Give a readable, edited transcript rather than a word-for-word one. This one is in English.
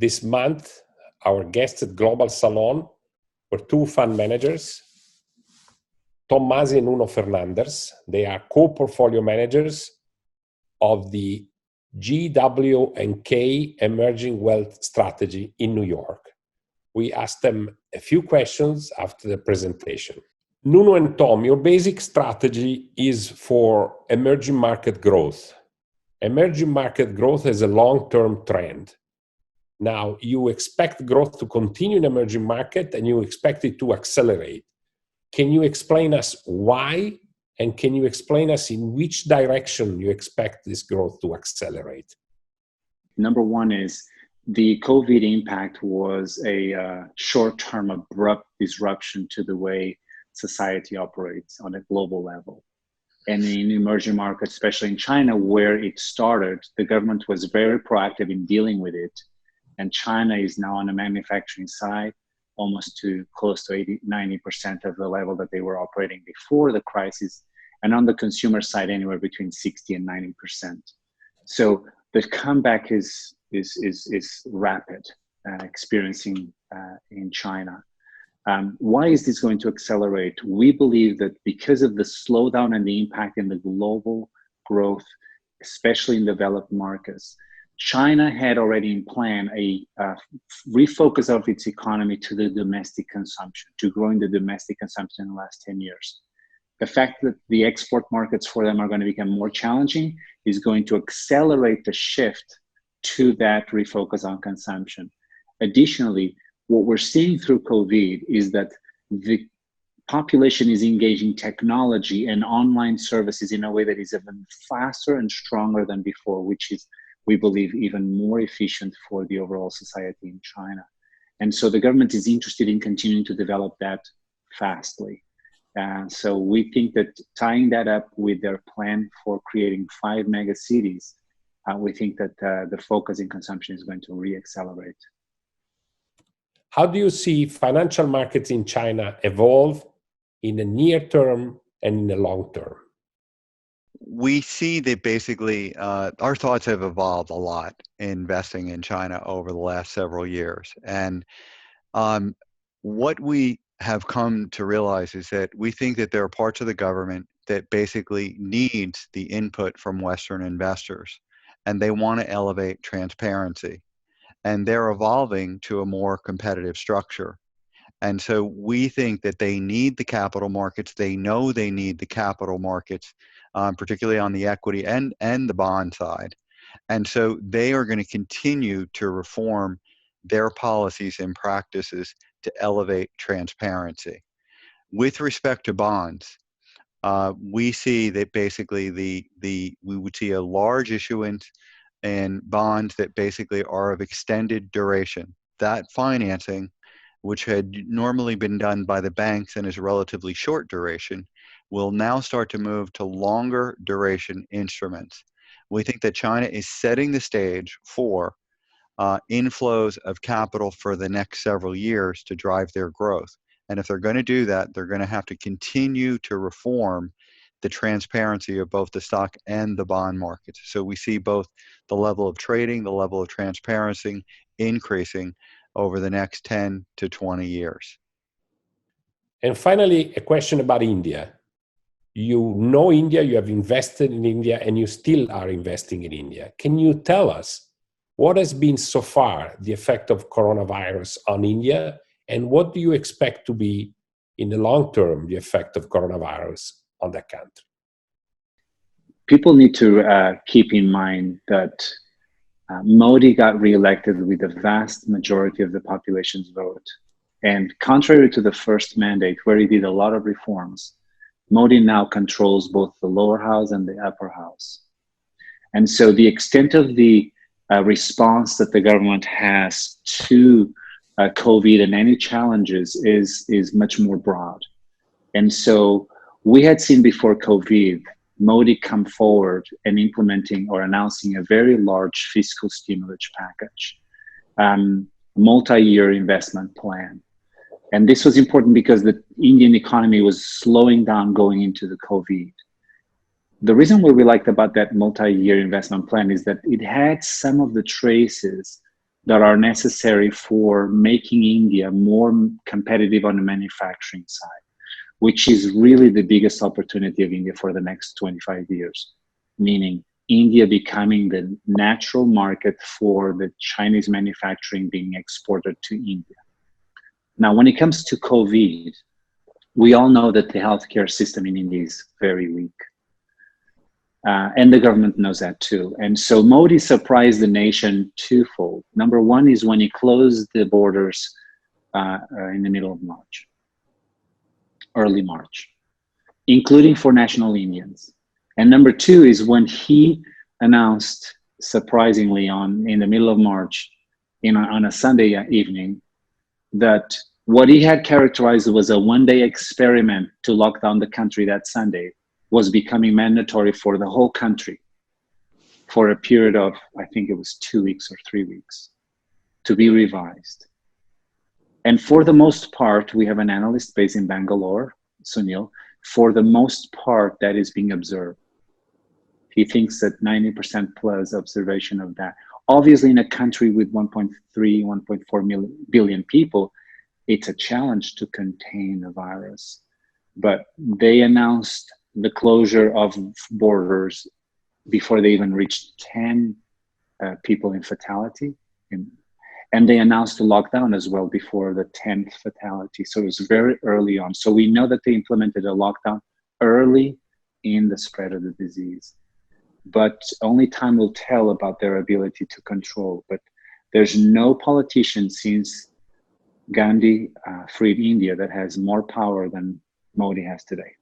This month, our guests at Global Salon were two fund managers, Masi and Nuno Fernandes. They are co-portfolio managers of the GW&K Emerging Wealth Strategy in New York. We asked them a few questions after the presentation. Nuno and Tom, your basic strategy is for emerging market growth. Emerging market growth is a long-term trend. Now, you expect growth to continue in emerging market and you expect it to accelerate. Can you explain us why? And can you explain us in which direction you expect this growth to accelerate? Number one is the COVID impact was a short-term abrupt disruption to the way society operates on a global level. And in emerging markets, especially in China, where it started, the government was very proactive in dealing with it. And China is now on the manufacturing side, almost to close to 80-90% of the level that they were operating before the crisis. And on the consumer side, anywhere between 60 and 90%. So the comeback is rapid, experiencing in China. Why is this going to accelerate? We believe that because of the slowdown and the impact in the global growth, especially in developed markets, China had already in plan a refocus of its economy to the domestic consumption, to growing the domestic consumption in the last 10 years. The fact that the export markets for them are going to become more challenging is going to accelerate the shift to that refocus on consumption. Additionally, what we're seeing through COVID is that the population is engaging technology and online services in a way that is even faster and stronger than before, which is, we believe, even more efficient for the overall society in China. And so the government is interested in continuing to develop that fastly. So we think that tying that up with their plan for creating 5 mega cities, we think that the focus in consumption is going to re-accelerate. How do you see financial markets in China evolve in the near term and in the long term? We see that basically our thoughts have evolved a lot in investing in China over the last several years. And what we have come to realize is that we think that there are parts of the government that basically needs the input from Western investors, and they want to elevate transparency. And they're evolving to a more competitive structure. And so we think that they need the capital markets. They know they need the capital markets, particularly on the equity and the bond side. And so they are going to continue to reform their policies and practices to elevate transparency. With respect to bonds, we see that basically we would see a large issuance and bonds that basically are of extended duration. That financing, which had normally been done by the banks and is relatively short duration, will now start to move to longer duration instruments. We think that China is setting the stage for inflows of capital for the next several years to drive their growth. And if they're going to do that, they're going to have to continue to reform the transparency of both the stock and the bond markets. So we see both the level of trading, the level of transparency increasing over the next 10 to 20 years. And finally, a question about India. You know India, you have invested in India, and you still are investing in India. Can you tell us what has been so far the effect of coronavirus on India, and what do you expect to be in the long term the effect of coronavirus on that country? People need to keep in mind that Modi got reelected with the vast majority of the population's vote. And contrary to the first mandate, where he did a lot of reforms, Modi now controls both the lower house and the upper house. And so the extent of the response that the government has to COVID and any challenges is much more broad. And so we had seen before COVID, Modi come forward and implementing or announcing a very large fiscal stimulus package, multi-year investment plan. And this was important because the Indian economy was slowing down going into the COVID. The reason what we liked about that multi-year investment plan is that it had some of the traces that are necessary for making India more competitive on the manufacturing side, which is really the biggest opportunity of India for the next 25 years, meaning India becoming the natural market for the Chinese manufacturing being exported to India. Now, when it comes to COVID, we all know that the healthcare system in India is very weak. And the government knows that too. And so Modi surprised the nation twofold. Number one is when he closed the borders in the middle of March, early March, including for national Indians. And number two is when he announced, surprisingly, in the middle of March, on a Sunday evening, that what he had characterized was a one-day experiment to lock down the country that Sunday was becoming mandatory for the whole country for a period of, I think it was 2 weeks or 3 weeks, to be revised. And for the most part, we have an analyst based in Bangalore, Sunil, for the most part that is being observed. He thinks that 90% plus observation of that. Obviously, in a country with 1.3, 1.4 billion people, it's a challenge to contain the virus. But they announced the closure of borders before they even reached 10 people in fatality. And they announced a lockdown as well before the 10th fatality. So it was very early on. So we know that they implemented a lockdown early in the spread of the disease. But only time will tell about their ability to control. But there's no politician since Gandhi freed India that has more power than Modi has today.